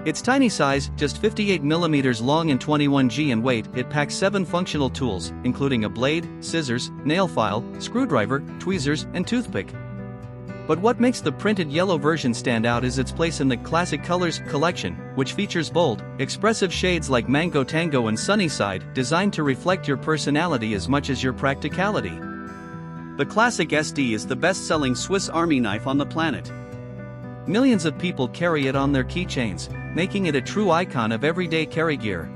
Its tiny size, just 58mm long and 21g in weight, it packs 7 functional tools, including a blade, scissors, nail file, screwdriver, tweezers, and toothpick. But what makes the printed yellow version stand out is its place in the Classic Colors collection, which features bold, expressive shades like Mango Tango and Sunnyside, designed to reflect your personality as much as your practicality. The Classic SD is the best-selling Swiss Army knife on the planet. Millions of people carry it on their keychains, making it a true icon of everyday carry gear.